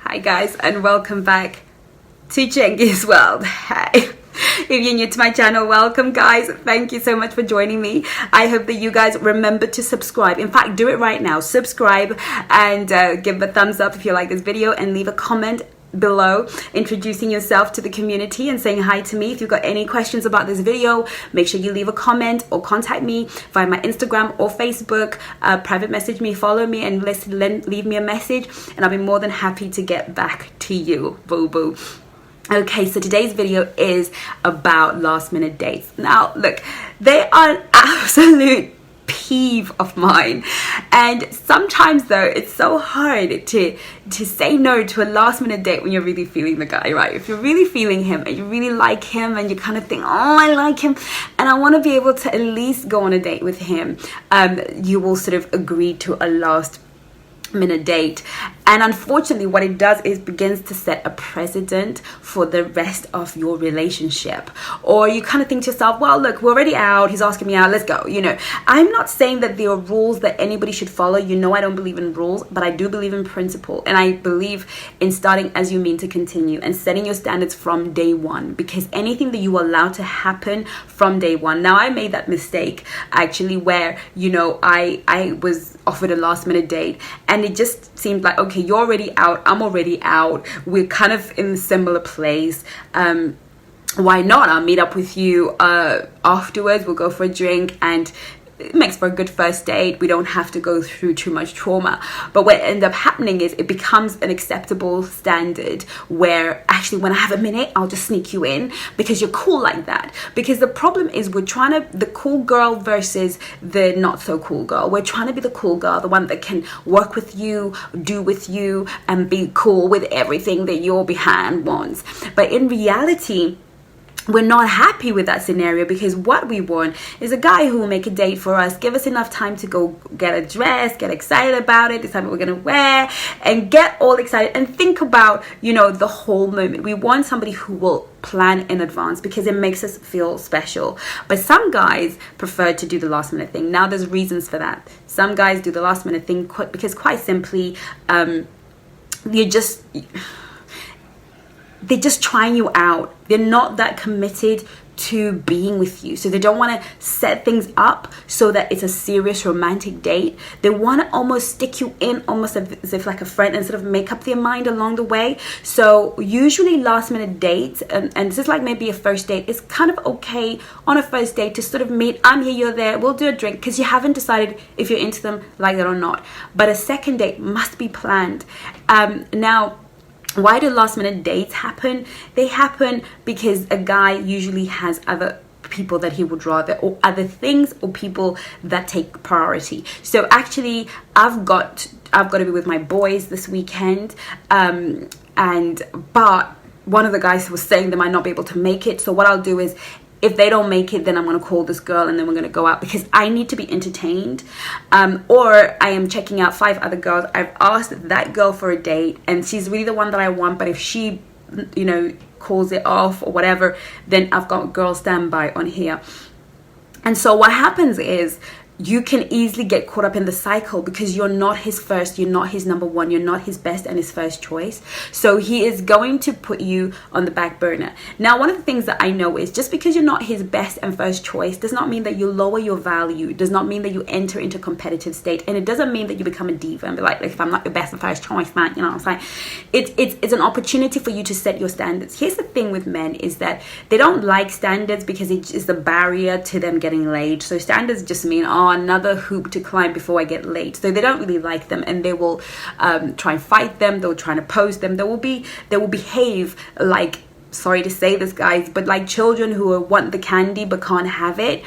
Hi guys, and welcome back to Chengi's World. Hey, if you're new to my channel, welcome guys. Thank you so much for joining me. I hope that you guys remember to subscribe. In fact, do it right now. Subscribe and give a thumbs up if you like this video, and leave a comment below introducing yourself to the community and saying hi to me. If you've got any questions about this video, make sure you leave a comment or contact me via my Instagram or Facebook. Private message me, follow me, and leave me a message, and I'll be more than happy to get back to you, boo boo. Okay, so today's video is about last minute dates. Now look, they are an absolute peeve of mine, and sometimes though it's so hard to say no to a last minute date when you're really feeling the guy, right? If you're really feeling him and you really like him and you kind of think, oh, I like him and I want to be able to at least go on a date with him, you will sort of agree to a last minute date. And unfortunately what it does is begins to set a precedent for the rest of your relationship. Or you kind of think to yourself, well look, we're already out, he's asking me out, let's go. You know, I'm not saying that there are rules that anybody should follow. You know, I don't believe in rules, but I do believe in principle, and I believe in starting as you mean to continue and setting your standards from day one, because anything that you allow to happen from day one. Now I made that mistake actually where, you know, I was offered a last minute date and it just seemed like, okay, you're already out, I'm already out, we're kind of in a similar place, why not? I'll meet up with you afterwards, we'll go for a drink, and it makes for a good first date. We don't have to go through too much trauma. But what ends up happening is it becomes an acceptable standard where actually when I have a minute, I'll just sneak you in because you're cool like that. Because the problem is we're trying to, the cool girl versus the not so cool girl. We're trying to be the cool girl, the one that can work with you, do with you, and be cool with everything that your behind wants. But in reality, we're not happy with that scenario, because what we want is a guy who will make a date for us, give us enough time to go get a dress, get excited about it, decide what we're gonna wear, and get all excited and think about, you know, the whole moment. We want somebody who will plan in advance because it makes us feel special. But some guys prefer to do the last minute thing. Now there's reasons for that. Some guys do the last minute thing because quite simply, they're just trying you out. They're not that committed to being with you. So they don't want to set things up so that it's a serious romantic date. They want to almost stick you in almost as if like a friend, and sort of make up their mind along the way. So usually last minute dates, and this is like maybe a first date, it's kind of okay on a first date to sort of meet, I'm here, you're there, we'll do a drink, because you haven't decided if you're into them like that or not. But a second date must be planned. Now, why do last minute dates happen? They happen because a guy usually has other people that he would rather, or other things or people that take priority. So actually I've got to be with my boys this weekend, but one of the guys was saying they might not be able to make it. So what I'll do is, if they don't make it, then I'm going to call this girl and then we're going to go out, because I need to be entertained. Or I am checking out 5 other girls. I've asked that girl for a date and she's really the one that I want. But if she, you know, calls it off or whatever, then I've got girl standby on here. And so what happens is, you can easily get caught up in the cycle because you're not his first, you're not his number one, you're not his best and his first choice. So he is going to put you on the back burner. Now, one of the things that I know is, just because you're not his best and first choice does not mean that you lower your value, does not mean that you enter into a competitive state, and it doesn't mean that you become a diva and be like if I'm not your best and first choice, man, you know what I'm saying? It's an opportunity for you to set your standards. Here's the thing with men is that they don't like standards because it is the barrier to them getting laid. So standards just mean, oh, another hoop to climb before I get laid. So they don't really like them, and they will try and fight them. They'll try and oppose them. They will behave like, sorry to say this guys, but like children who want the candy but can't have it,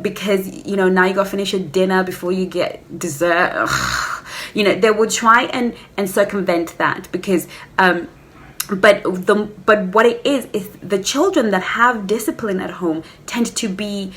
because, you know, now you gotta finish your dinner before you get dessert. Ugh. You know, they will try and circumvent that, because but what it is the children that have discipline at home tend to be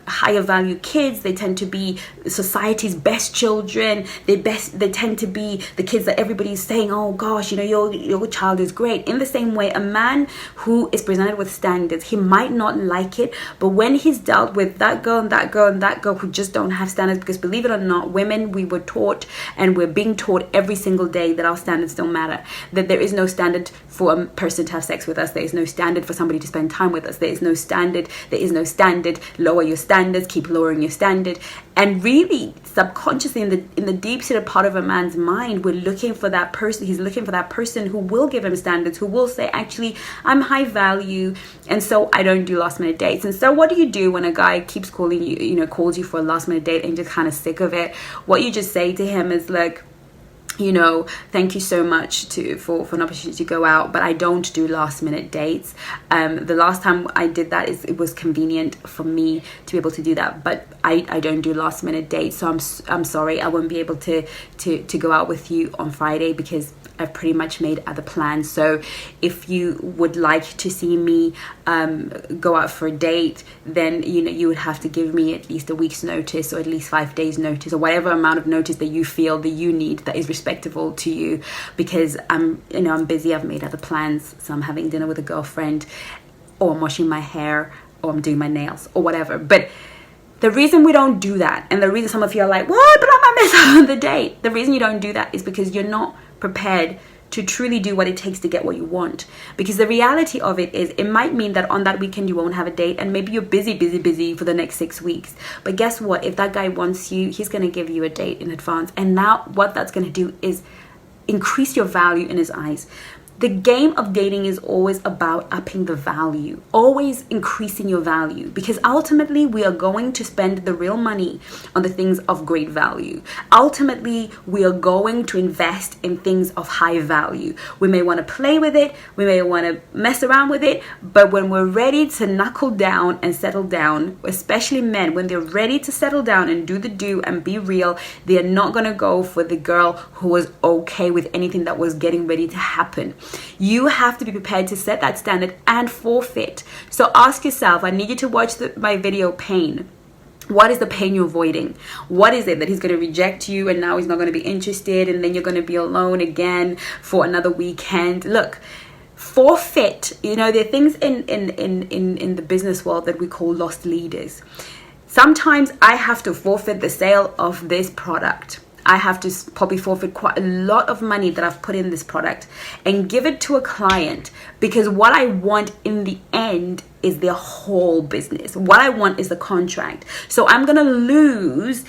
higher value kids. They tend to be society's best children. They tend to be the kids that everybody's saying, oh gosh, your child is great. In the same way, a man who is presented with standards, he might not like it, but when he's dealt with that girl and that girl and that girl who just don't have standards, because believe it or not, women, we were taught and we're being taught every single day that our standards don't matter, that there is no standard for a person to have sex with us. There is no standard for somebody to spend time with us. There is no standard. Lower your standards, keep lowering your standard. And really, subconsciously, in the deep-seated part of a man's mind, we're looking for that person. He's looking for that person who will give him standards, who will say, actually, I'm high value, and so I don't do last-minute dates. And so what do you do when a guy keeps calling you, calls you for a last-minute date and you're just kind of sick of it? What you just say to him is like, thank you so much for an opportunity to go out, but I don't do last minute dates. The last time I did that, it was convenient for me to be able to do that, but I don't do last minute dates. So I'm sorry, I won't be able to go out with you on Friday because I've pretty much made other plans. So if you would like to see me go out for a date, then you would have to give me at least a week's notice, or at least 5 days notice, or whatever amount of notice that you feel that you need that is respectable to you, because I'm busy, I've made other plans. So I'm having dinner with a girlfriend, or I'm washing my hair, or I'm doing my nails, or whatever. But the reason we don't do that, and the reason some of you are like, what, but I might miss out on the date, the reason you don't do that is because you're not prepared to truly do what it takes to get what you want. Because the reality of it is, it might mean that on that weekend you won't have a date, and maybe you're busy for the next 6 weeks. But guess what? If that guy wants you, he's going to give you a date in advance. And now what that's going to do is increase your value in his eyes. The game of dating is always about upping the value, always increasing your value, because ultimately we are going to spend the real money on the things of great value. Ultimately, we are going to invest in things of high value. We may want to play with it, we may want to mess around with it, but when we're ready to knuckle down and settle down, especially men, when they're ready to settle down and do the do and be real, they are not going to go for the girl who was okay with anything that was getting ready to happen. You have to be prepared to set that standard and forfeit. So ask yourself, I need you to watch my video, Pain. What is the pain you're avoiding? What is it that he's going to reject you and now he's not going to be interested, and then you're going to be alone again for another weekend? Look, forfeit. There are things in the business world that we call lost leaders. Sometimes I have to forfeit the sale of this product. I have to probably forfeit quite a lot of money that I've put in this product and give it to a client, because what I want in the end is their whole business. What I want is the contract. So I'm going to lose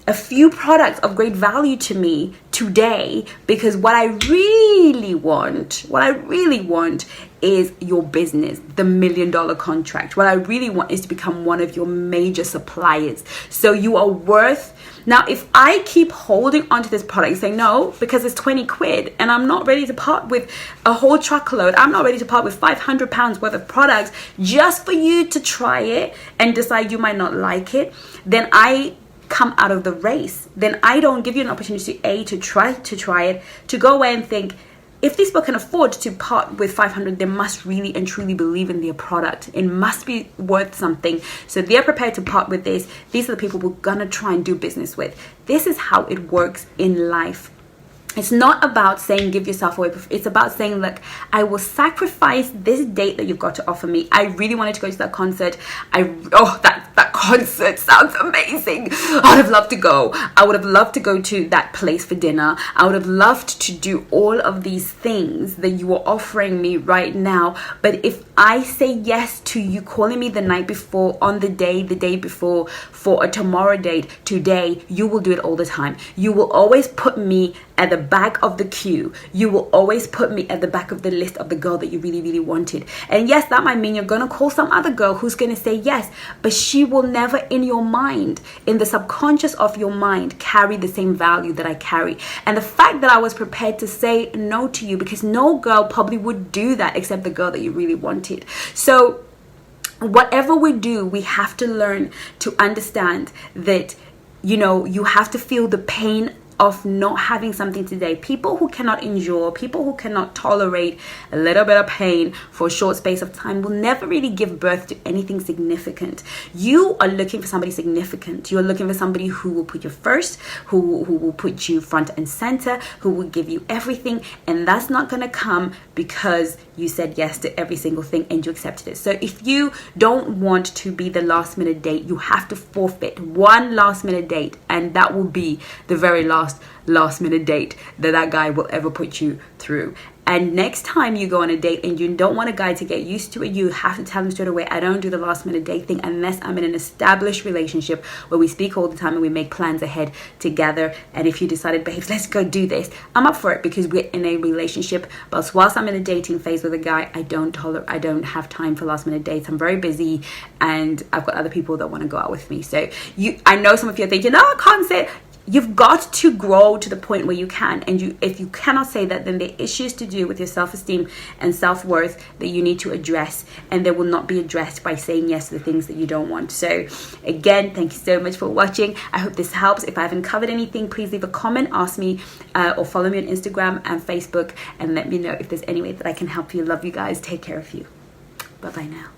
a few products of great value to me today, because what I really want is your business, the $1 million contract. What I really want is to become one of your major suppliers. So you are worth. Now, if I keep holding onto this product saying no, because it's 20 quid and I'm not ready to part with a whole truckload, I'm not ready to part with 500 pounds worth of products just for you to try it and decide you might not like it, then I come out of the race. Then I don't give you an opportunity to try it, to go away and think, if these people can afford to part with 500, they must really and truly believe in their product. It must be worth something. So they're prepared to part with this. These are the people we're going to try and do business with. This is how it works in life. It's not about saying give yourself away. It's about saying, look, I will sacrifice this date that you've got to offer me. I really wanted to go to that concert. That concert sounds amazing. I would have loved to go. I would have loved to go to that place for dinner. I would have loved to do all of these things that you are offering me right now. But if I say yes to you calling me the night before, on the day before, for a tomorrow date, today, you will do it all the time. You will always put me at the back of the queue. You will always put me at the back of the list of the girl that you really, really wanted. And yes, that might mean you're going to call some other girl who's going to say yes, but she will never in your mind, in the subconscious of your mind, carry the same value that I carry. And the fact that I was prepared to say no to you, because no girl probably would do that except the girl that you really wanted. So whatever we do, we have to learn to understand that, you have to feel the pain of not having something today. People who cannot endure, people who cannot tolerate a little bit of pain for a short space of time will never really give birth to anything significant. You are looking for somebody significant. You're looking for somebody who will put you first, who will put you front and center, who will give you everything. And that's not going to come because you said yes to every single thing and you accepted it. So if you don't want to be the last minute date, you have to forfeit one last minute date, and that will be the very last minute date that guy will ever put you through. And next time you go on a date and you don't want a guy to get used to it, you have to tell him straight away, I don't do the last minute date thing unless I'm in an established relationship where we speak all the time and we make plans ahead together. And if you decided, babes, let's go do this, I'm up for it because we're in a relationship. But whilst I'm in a dating phase with a guy, I don't have time for last minute dates. I'm very busy and I've got other people that want to go out with me. So I know some of you are thinking, no, I can't say it. You've got to grow to the point where you can, and if you cannot say that, then there are issues to do with your self-esteem and self-worth that you need to address, and they will not be addressed by saying yes to the things that you don't want. So again, thank you so much for watching. I hope this helps. If I haven't covered anything, please leave a comment, ask me, or follow me on Instagram and Facebook, and let me know if there's any way that I can help you. Love you guys. Take care of you. Bye bye now.